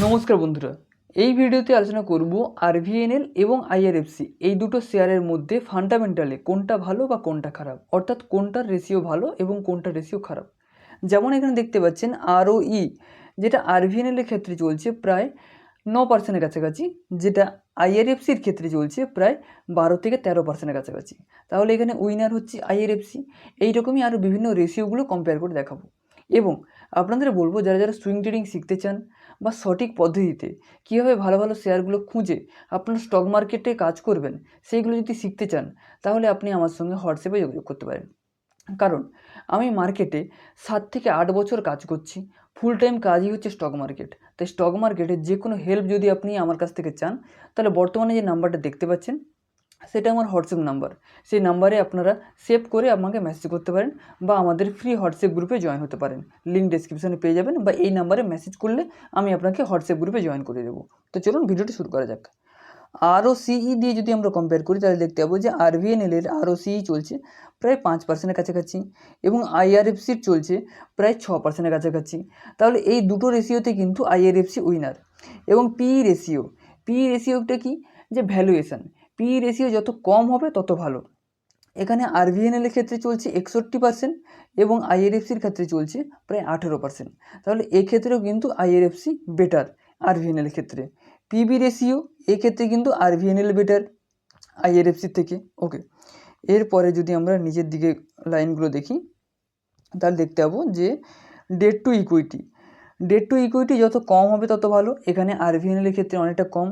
নমস্কার বন্ধুরা, এই ভিডিওতে আলোচনা করব আরভিএনএল এবং আইআরএফসি এই দুটো শেয়ারের মধ্যে ফান্ডামেন্টালে কোনটা ভালো বা কোনটা খারাপ, অর্থাৎ কোনটার রেশিও ভালো এবং কোনটার রেশিও খারাপ। যেমন এখানে দেখতে পাচ্ছেন আরওই যেটা আরভিএনএলের ক্ষেত্রে চলছে প্রায় 9%-এর কাছাকাছি, যেটা আইআরএফসির ক্ষেত্রে চলছে প্রায় 12-13%-এর কাছাকাছি। তাহলে এখানে উইনার হচ্ছে আইআরএফসি। এইরকমই আরও বিভিন্ন রেশিওগুলো কম্পেয়ার করে দেখাবো এবং আপনাদের বলবো যারা যারা সুইং ট্রেডিং শিখতে চান বা সঠিক পদ্ধতিতে কীভাবে ভালো ভালো শেয়ারগুলো খুঁজে আপনার স্টক মার্কেটে কাজ করবেন সেইগুলো যদি শিখতে চান তাহলে আপনি আমার সঙ্গে হোয়াটসঅ্যাপে যোগাযোগ করতে পারেন। কারণ আমি মার্কেটে 7 থেকে 8 বছর কাজ করছি, ফুল টাইম কাজই হচ্ছে স্টক মার্কেট। তাই স্টক মার্কেটে যে কোনো হেল্প যদি আপনি আমার কাছ থেকে চান তাহলে বর্তমানে যে নাম্বারটা দেখতে পাচ্ছেন সেটা আমার হোয়াটসঅ্যাপ নাম্বার। সেই নাম্বারে আপনারা সেভ করে আমাকে মেসেজ করতে পারেন বা আমাদের ফ্রি হোয়াটসঅ্যাপ গ্রুপে জয়েন হতে পারেন। লিঙ্ক ডেসক্রিপশনে পেয়ে যাবেন বা এই নাম্বারে মেসেজ করলে আমি আপনাকে হোয়াটসঅ্যাপ গ্রুপে জয়েন করে দেবো। তো চলুন ভিডিওটি শুরু করা যাক। আরওসিই দিয়ে যদি আমরা কম্পেয়ার করি তাহলে দেখতে পাবো যে আরভিএনএলের আরওসিই চলছে প্রায় 5%-এর কাছাকাছি এবং আইআরএফসির চলছে প্রায় 6%-এর কাছাকাছি। তাহলে এই দুটো রেশিওতে কিন্তু আইআরএফসি উইনার। এবং পিই রেশিওটা কি, যে ভ্যালুয়েশন। পিই রেশিও যত কম হবে তত ভালো। এখানে আরভিএনএলের ক্ষেত্রে চলছে 61% এবং আইআরএফসির ক্ষেত্রে চলছে প্রায় 18%। তাহলে এক্ষেত্রেও কিন্তু আইআরএফসি বেটার আরভিএনএলের ক্ষেত্রে। পিবি রেশিও এক্ষেত্রে কিন্তু আরভিএনএল বেটার আইআরএফসির থেকে। ওকে, এরপরে যদি আমরা নিচের দিকে লাইনগুলো দেখি তাহলে দেখতে পাবো যে ডেট টু ইকুইটি যত কম হবে তত ভালো। এখানে আরভিএনএলের ক্ষেত্রে অনেকটা কম,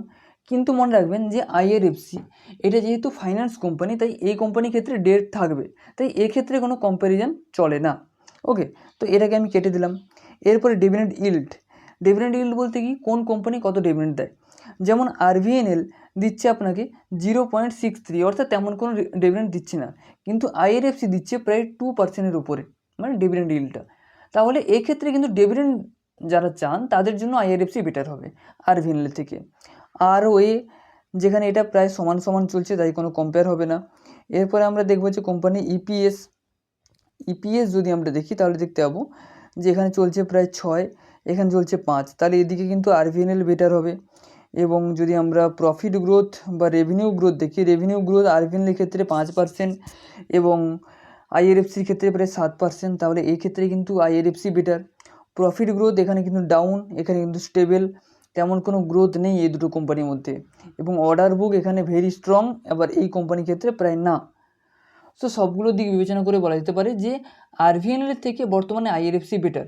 কিন্তু মনে রাখবেন যে আইআরএফসি এটা যেহেতু ফাইন্যান্স কোম্পানি তাই এই কোম্পানির ক্ষেত্রে ডেট থাকবে, তাই এক্ষেত্রে কোনো কম্প্যারিজন চলে না। ওকে, তো এটাকে আমি কেটে দিলাম। এরপরে ডিভিডেন্ড ইল্ড বলতে কি, কোন কোম্পানি কত ডিভিডেন্ড দেয়। যেমন আরভিএনএল দিচ্ছে আপনাকে 0.63, অর্থাৎ তেমন কোনো ডিভিডেন্ড দিচ্ছে না, কিন্তু আইআরএফসি দিচ্ছে প্রায় 2%-এর উপরে, মানে ডিভিডেন্ড ইল্ডটা। তাহলে এক্ষেত্রে কিন্তু ডিভিডেন্ড যারা চান তাদের জন্য আইআরএফসি বেটার হবে আরভিএনএল থেকে। আরওএ যেখানে এটা প্রায় সমান সমান চলছে তাই কোনো কম্পেয়ার হবে না। এরপরে আমরা দেখবো যে কোম্পানি ইপিএস যদি আমরা দেখি তাহলে দেখতে পাবো যে এখানে চলছে প্রায় 6, এখানে চলছে 5, তাহলে এদিকে কিন্তু আরভিএনএল বেটার হবে। এবং যদি আমরা প্রফিট গ্রোথ বা রেভিনিউ গ্রোথ দেখি, রেভিনিউ গ্রোথ আরভিএনএলের ক্ষেত্রে 5% এবং আইআরএফসির ক্ষেত্রে প্রায় 7%, তাহলে এই ক্ষেত্রে কিন্তু আইআরএফসি বেটার। প্রফিট গ্রোথ এখানে কিন্তু ডাউন, এখানে কিন্তু স্টেবল, তেমন কোনো গ্রোথ নেই এই দুটো কোম্পানির মধ্যে। এবং অর্ডার বুক এখানে ভেরি স্ট্রং, আবার এই কোম্পানির ক্ষেত্রে প্রায় না। সো সবগুলো দিক বিবেচনা করে বলা যেতে পারে যে আরভিএনএল থেকে বর্তমানে আইআরএফসি বেটার।